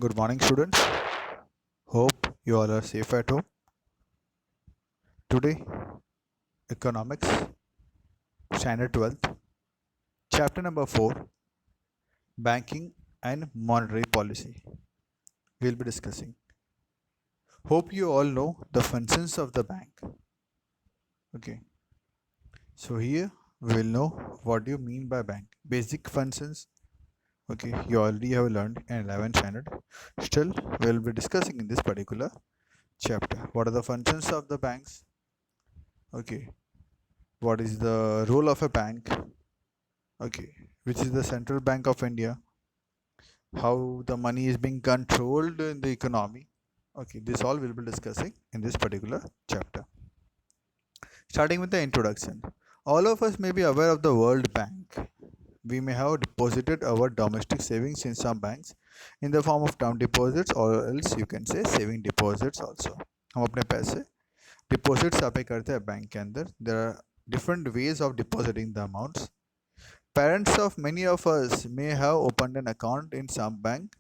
Good morning, students. Hope you all are safe at home. Today, Economics, Standard 12th, Chapter number 4, Banking and Monetary Policy. We'll be discussing. Hope you all know the functions of the bank. Okay, so here we'll know what do you mean by bank. Basic functions. Okay, you already have learned in 11th standard. Still, we'll be discussing in this particular chapter. What are the functions of the banks? Okay, what is the role of a bank? Okay, which is the Central Bank of India, how the money is being controlled in the economy. Okay, this all we'll be discussing in this particular chapter. Starting with the introduction. All of us may be aware of the World Bank. We may have deposited our domestic savings in some banks in the form of term deposits or else you can say saving deposits also. हम अपने पैसे deposits यहाँ पे करते हैं bank के अंदर. There are different ways of depositing the amounts. Parents of many of us may have opened an account in some bank,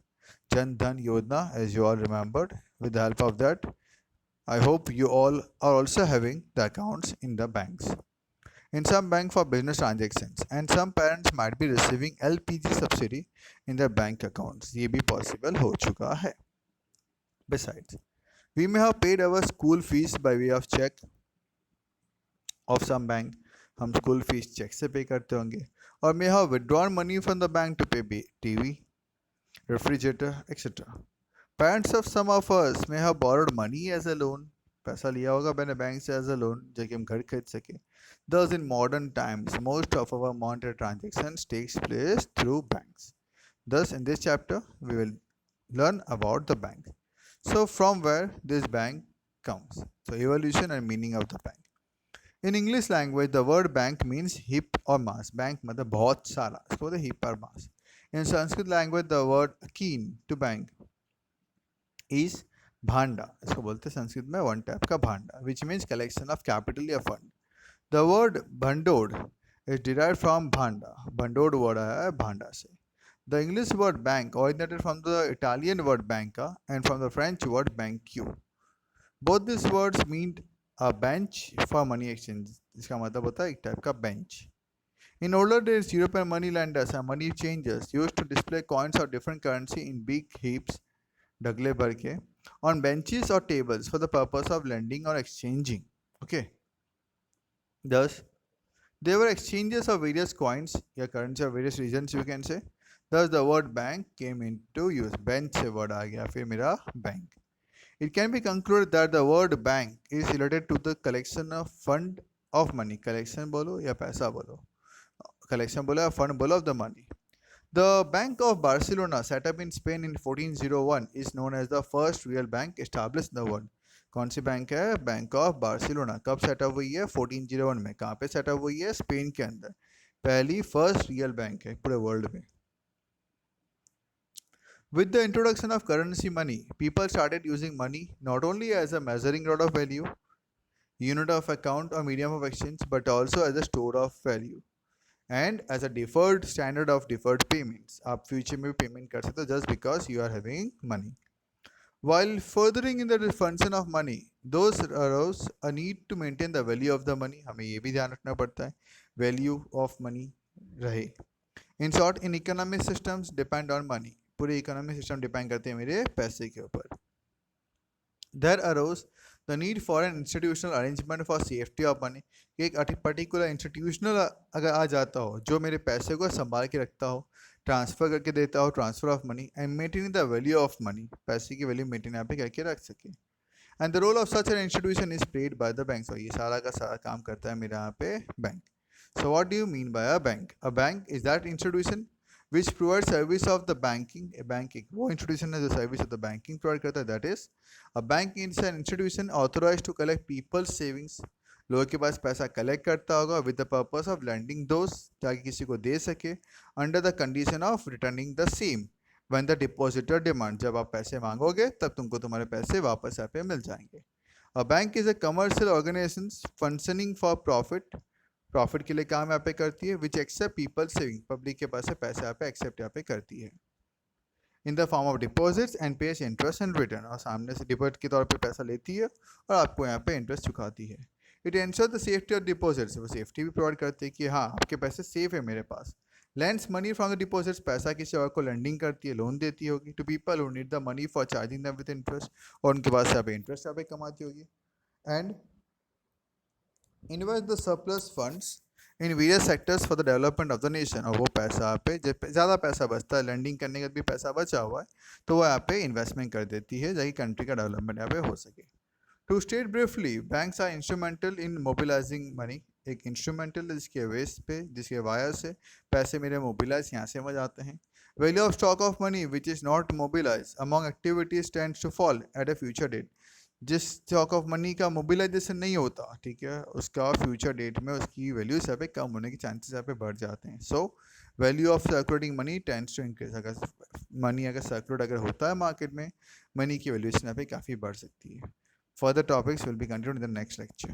Jan Dhan Yojana, as you all remembered. With the help of that, I hope you all are also having the accounts in the banks. In some bank for business transactions, and some parents might be receiving LPG subsidy in their bank accounts. ये भी possible हो चुका है. Besides, we may have paid our school fees by way of check of some bank. हम school fees cheque से पे करते होंगे. Or may have withdrawn money from the bank to pay TV, refrigerator, etc. Parents of some of us may have borrowed money as a loan. पैसा लिया होगा मैंने bank से as a loan ताकि हम घर खरीद सके. Thus, in modern times, most of our monetary transactions takes place through banks. Thus, in this chapter, we will learn about the bank. So, from where this bank comes. So, evolution and meaning of the bank. In English language, the word bank means heap or mass. Bank मतलब बहुत सारा. इसको बोलते heap or mass. In Sanskrit language, the word akin to bank is bhanda. इसको बोलते हैं संस्कृत में one type का भांडा, which means collection of capital या fund. The word bhandod is derived from bhanda. Bhandod word आया है भांडा से. The English word bank originated from the Italian word banca and from the French word banque. Both these words mean a bench for money exchange. इसका मतलब होता है एक type का bench. In older days, European money lenders and money changers used to display coins of different currency in big heaps, ढगले भर के, on benches or tables for the purpose of lending or exchanging. Okay. Thus, there were exchanges of various coins या currency of various regions you can say. Thus, the word bank came into use. Bench से word आ गया फिर मेरा bank. It can be concluded that the word bank is related to the collection of fund of money. Collection बोलो या पैसा बोलो. Collection बोलो या fund बोलो of the money. The Bank of Barcelona, set up in Spain in 1401, is known as the first real bank established in the world. कौन सी bank है? Bank of Barcelona. कब सेटअप हुई है? 1401 में. कहाँ पे सेटअप हुई है? स्पेन के अंदर. पहली फर्स्ट रियल बैंक है पूरे वर्ल्ड में. With the introduction of currency money, people started using money not only as a measuring rod of value, unit of account or medium of exchange, but also as a store of value and as a deferred standard of deferred payments. आप future में भी payment कर सकते हो just because you are having money. While furthering in the function of money, those arose a need to maintain the value of the money. हमें ये भी ध्यान रखना पड़ता है value of money रहे. In short, in economic systems depend on money. पूरे economic system depend करते हैं मेरे पैसे के ऊपर. There arose the need for an institutional arrangement for safety of money. एक पर्टिकुलर इंस्टीट्यूशनल अगर आ जाता हो जो मेरे पैसे को संभाल के रखता हो, ट्रांसफ़र करके देता हो, transfer of money and maintaining the value of money. पैसे की वैल्यू मेंटेन यहाँ पे करके रख सके. And the role of such an institution is played by the bank. ये सारा का सारा काम करता है मेरा यहाँ पे bank. So what do you mean by a bank? A bank is that institution which provides service of the banking. A banking वो institution है जो service of the banking provide करता है. That is, a bank is an institution authorized to collect people's savings. लोगों के पास पैसा collect करता होगा with the purpose of lending those ताकि किसी को दे सके under the condition of returning the same when the depositor demand. जब आप पैसे मांगोगे तब तुमको तुम्हारे पैसे वापस यहाँ पे मिल जाएंगे. A bank is a commercial organization functioning for profit. Profit के लिए काम यहाँ पे करती है which except people saving. Public के पास से पैसे यहाँ पे एक्सेप्ट यहाँ पे करती है. In the form of deposits and page interest and return, और सामने से डिपॉजिट के तौर पे पैसा लेती है और आपको यहाँ पे इंटरेस्ट चुकाती है। It ensure the safety of deposits, वो सेफ्टी भी प्रोवाइड करती है कि हाँ आपके पैसे सेफ है मेरे पास। Lends money from the deposits, पैसा किसी और को लेंडिंग करती है, लोन देती होगी to people who need the money for charging them with interest, और उनके पास यहाँ पे इंटरेस्ट यहाँ पे कमाती होगी। And invest the surplus funds in various sectors for the development of the nation, और वो पैसा यहाँ पे जब ज़्यादा पैसा बचता है, लैंडिंग करने का भी पैसा बचा हुआ है, तो वो यहाँ पे इन्वेस्टमेंट कर देती है ताकि कंट्री का डेवलपमेंट यहाँ पे हो सके। To state briefly, banks are instrumental in mobilising money, एक इंस्ट्रूमेंटल जिसके वेस पे, जिसके वायर से पैसे मेरे मोबिलाइज यहाँ से समझ आते हैं। Value of stock of money which is not mobilise among activities tends to fall at a future date, जिस स्टॉक ऑफ मनी का मोबिलाइजेशन नहीं होता, ठीक है, उसका फ्यूचर डेट में उसकी वैल्यूज यहाँ पे कम होने के चांसेस यहाँ पे बढ़ जाते हैं। So value of circulating money tends to increase, अगर मनी अगर सर्कुलेट अगर होता है मार्केट में, मनी की वैल्यूएशन यहाँ पे काफ़ी बढ़ सकती है। Further topics will be continued in the next lecture.